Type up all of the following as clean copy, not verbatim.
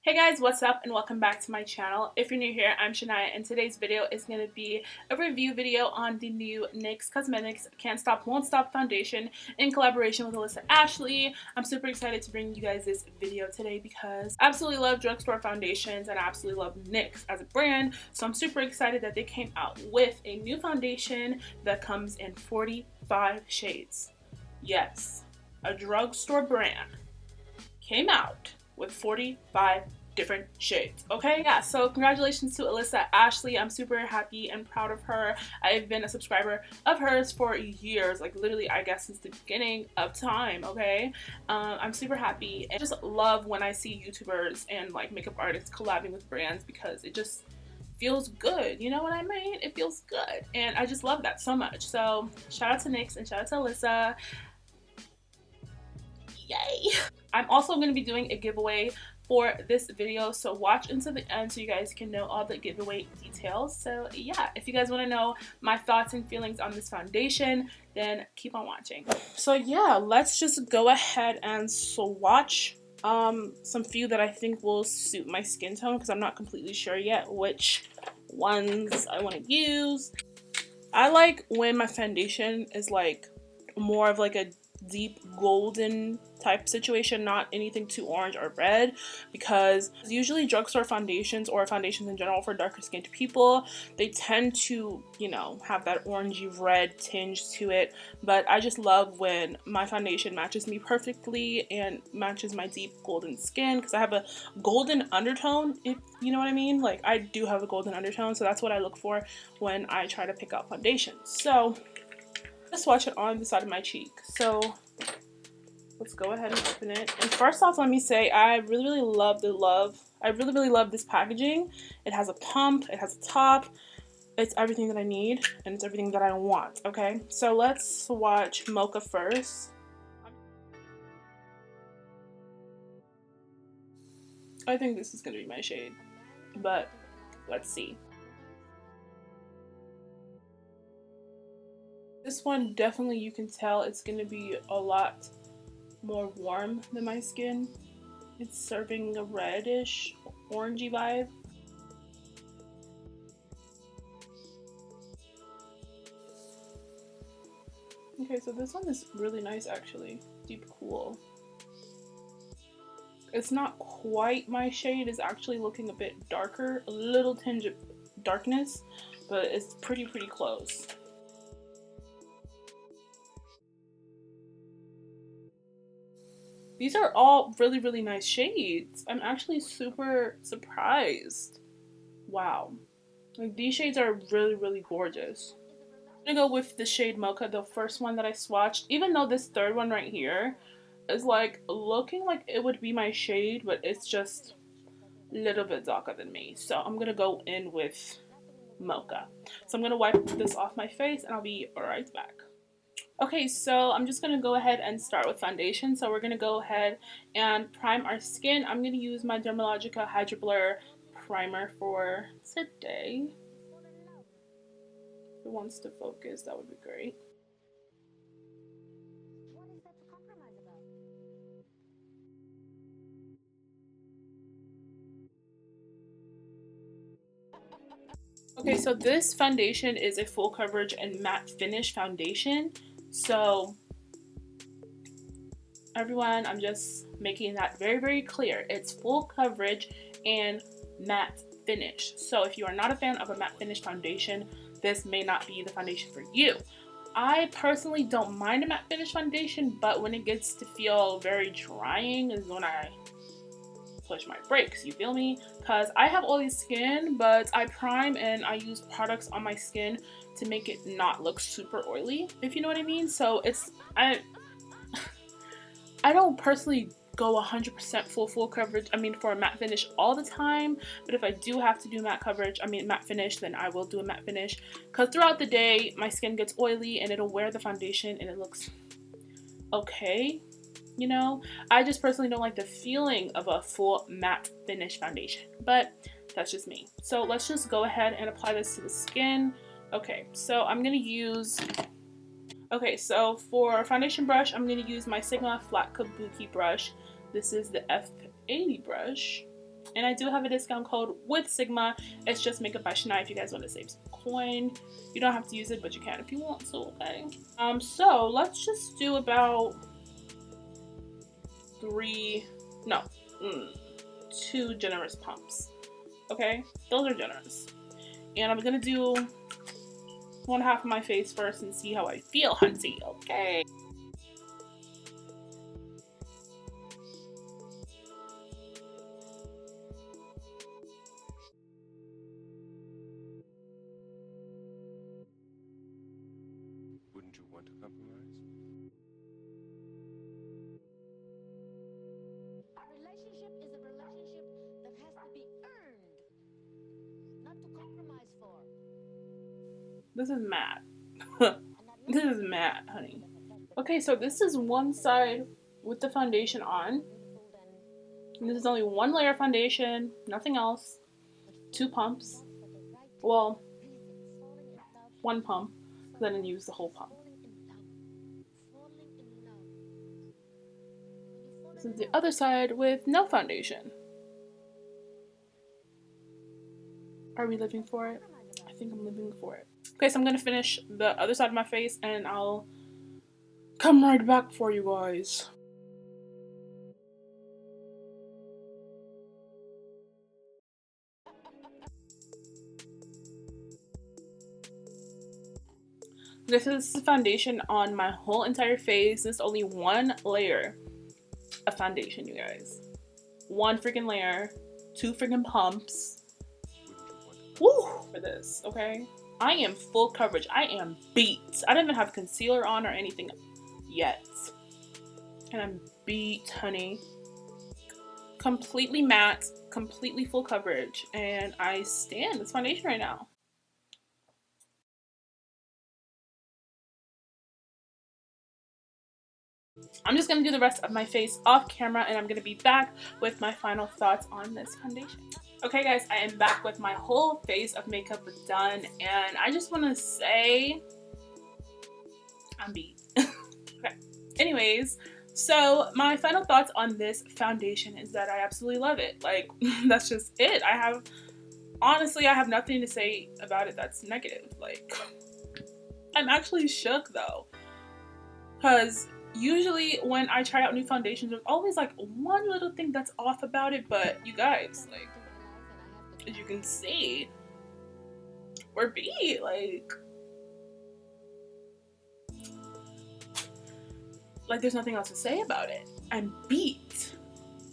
Hey guys, what's up and welcome back to my channel. If you're new here, I'm Shania and today's video is going to be a review video on the new NYX Cosmetics Can't Stop Won't Stop foundation in collaboration with Alissa Ashley. I'm super excited to bring you guys this video today because I absolutely love drugstore foundations and I absolutely love NYX as a brand, so I'm super excited that they came out with a new foundation that comes in 45 shades. Yes, a drugstore brand came out with 45 different shades. Okay, yeah, so congratulations to Alissa Ashley. I'm super happy and proud of her. I've been a subscriber of hers for years, like literally I guess since the beginning of time. Okay, I'm super happy and just love when I see YouTubers and like makeup artists collabing with brands because it just feels good, you know what I mean? It feels good and I just love that so much. So shout out to NYX and shout out to Alissa. Yay. I'm also going to be doing a giveaway for this video, so watch until the end so you guys can know all the giveaway details. So yeah, if you guys want to know my thoughts and feelings on this foundation, then keep on watching. So yeah, let's just go ahead and swatch some few that I think will suit my skin tone because I'm not completely sure yet which ones I want to use. I like when my foundation is like more of like a deep golden type situation, not anything too orange or red, because usually drugstore foundations or foundations in general for darker skinned people, they tend to, you know, have that orangey red tinge to it. But I just love when my foundation matches me perfectly and matches my deep golden skin, because I have a golden undertone, if you know what I mean. Like I do have a golden undertone, so that's what I look for when I try to pick out foundations. So let's swatch it on the side of my cheek. So let's go ahead and open it. And first off, let me say I really love this packaging. It has a pump, it has a top, it's everything that I need and it's everything that I want. Okay, so let's swatch MOCHA first. I think this is gonna be my shade, but let's see. This one definitely, you can tell it's gonna be a lot more warm than my skin. It's serving a reddish, orangey vibe. Okay, so this one is really nice actually. Deep cool. It's not quite my shade, it's actually looking a bit darker, a little tinge of darkness, but it's pretty close. These are all really nice shades. I'm actually super surprised. Wow. Like these shades are really gorgeous. I'm gonna go with the shade MOCHA, the first one that I swatched, even though this third one right here is like looking like it would be my shade, but it's just a little bit darker than me. So I'm gonna go in with MOCHA. So I'm gonna wipe this off my face and I'll be right back. Okay, so I'm just gonna go ahead and start with foundation. So we're gonna go ahead and prime our skin. I'm gonna use my Dermalogica Hydro Blur primer for today. If it wants to focus, that would be great. Okay, so this foundation is a full coverage and matte finish foundation. So everyone, I'm just making that very clear. It's full coverage and matte finish. So if you are not a fan of a matte finish foundation, this may not be the foundation for you. I personally don't mind a matte finish foundation, but when it gets to feel very drying is when I push my brakes, you feel me? Because I have oily skin, but I prime and I use products on my skin to make it not look super oily, if you know what I mean. So it's, I don't personally go 100% full coverage, I mean for a matte finish all the time, but if I do have to do matte coverage, I mean matte finish, then I will do a matte finish, because throughout the day my skin gets oily and it'll wear the foundation and it looks okay. You know, I just personally don't like the feeling of a full matte finish foundation, but that's just me. So let's just go ahead and apply this to the skin. Okay, so I'm gonna use Okay, so for foundation brush, I'm going to use my Sigma Flat Kabuki brush. This is the F80 brush. And I do have a discount code with Sigma. It's just Makeup by Shania if you guys want to save some coin. You don't have to use it, but you can if you want to, okay? So let's just do about two generous pumps. Okay? Those are generous. And I'm gonna do one half of my face first and see how I feel, hunty, okay? Wouldn't you want to compromise? A relationship is a relationship that has to be earned, not to compromise for. This is matte. And not This is love matte, honey. that affects the Okay, so this is one side with the foundation on. beautiful than And this is only one layer of foundation, nothing else. Two pumps. Well, one pump, because I didn't use the whole pump. This is the other side with no foundation. Are we living for it? I think I'm living for it. Okay, so I'm gonna finish the other side of my face and I'll come right back for you guys. This is the foundation on my whole entire face. This is only one layer of foundation, you guys. One freaking layer, two freaking pumps. Woo! For this, okay? I am full coverage. I am beat. I don't even have concealer on or anything yet. And I'm beat, honey. Completely matte, completely full coverage. And I stand this foundation right now. I'm just going to do the rest of my face off camera and I'm going to be back with my final thoughts on this foundation. Okay guys, I am back with my whole face of makeup done and I just want to say I'm beat. Okay. Anyways, so my final thoughts on this foundation is that I absolutely love it. Like, that's just it. Honestly, I have nothing to say about it that's negative. Like, I'm actually shook though. Because usually when I try out new foundations, there's always like one little thing that's off about it. But you guys, like, as you can see, we're beat. Like there's nothing else to say about it. I'm beat.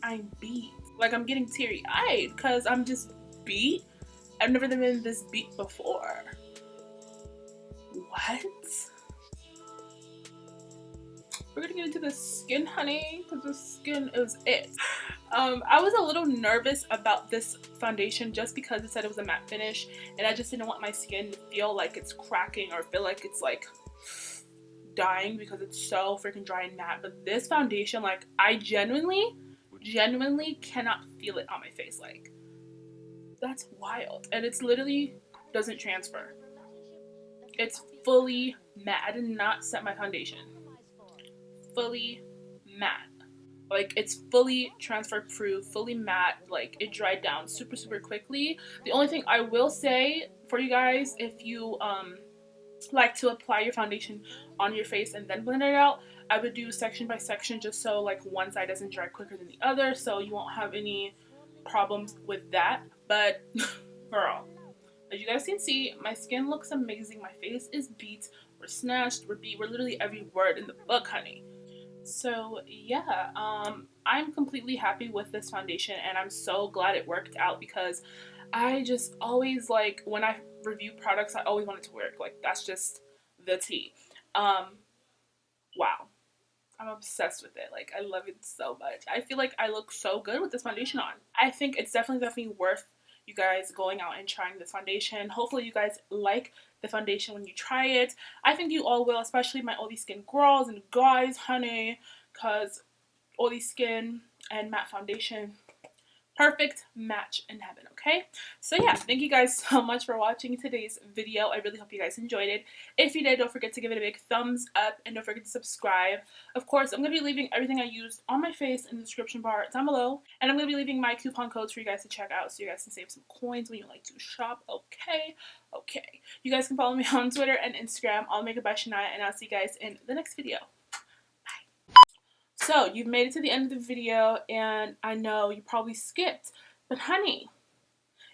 I'm beat. Like I'm getting teary-eyed because I'm just beat. I've never been this beat before. What? We're gonna get into the skin, honey, because the skin is it. I was a little nervous about this foundation just because it said it was a matte finish and I just didn't want my skin to feel like it's cracking or feel like it's like dying because it's so freaking dry and matte. But this foundation, like, I genuinely cannot feel it on my face. Like, that's wild. And it's literally doesn't transfer. It's fully matte. I did not set my foundation. Fully matte. Like, it's fully transfer proof, fully matte. Like, it dried down super quickly. The only thing I will say for you guys, if you like to apply your foundation on your face and then blend it out, I would do section by section just so like one side doesn't dry quicker than the other, so you won't have any problems with that. But girl, as you guys can see, my skin looks amazing. My face is beat. We're snatched. We're beat. We're literally every word in the book, honey. So yeah, I'm completely happy with this foundation and I'm so glad it worked out because I just always, like, when I review products, I always want it to work. Like, that's just the tea. Wow. I'm obsessed with it. Like, I love it so much. I feel like I look so good with this foundation on. I think it's definitely worth you guys going out and trying this foundation. Hopefully you guys like the foundation when you try it. I think you all will, especially my oily skin girls and guys, honey, because oily skin and matte foundation perfect match in heaven. Okay, so yeah, thank you guys so much for watching today's video. I really hope you guys enjoyed it. If you did, don't forget to give it a big thumbs up and don't forget to subscribe. Of course, I'm going to be leaving everything I used on my face in the description bar down below, and I'm going to be leaving my coupon codes for you guys to check out so you guys can save some coins when you like to shop. Okay, you guys can follow me on Twitter and Instagram, all makeup by Shania, and I'll see you guys in the next video. So, you've made it to the end of the video, and I know you probably skipped, but honey,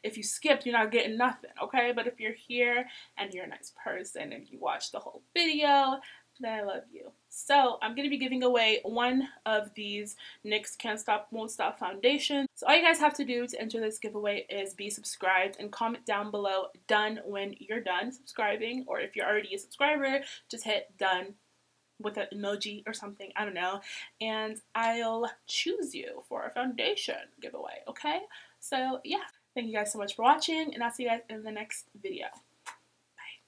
if you skipped, you're not getting nothing, okay? But if you're here, and you're a nice person, and you watched the whole video, then I love you. So, I'm going to be giving away one of these NYX Can't Stop, Won't Stop foundations. So, all you guys have to do to enter this giveaway is be subscribed, and comment down below, done, when you're done subscribing, or if you're already a subscriber, just hit done with an emoji or something, I don't know, and I'll choose you for a foundation giveaway, okay? So yeah, thank you guys so much for watching, and I'll see you guys in the next video.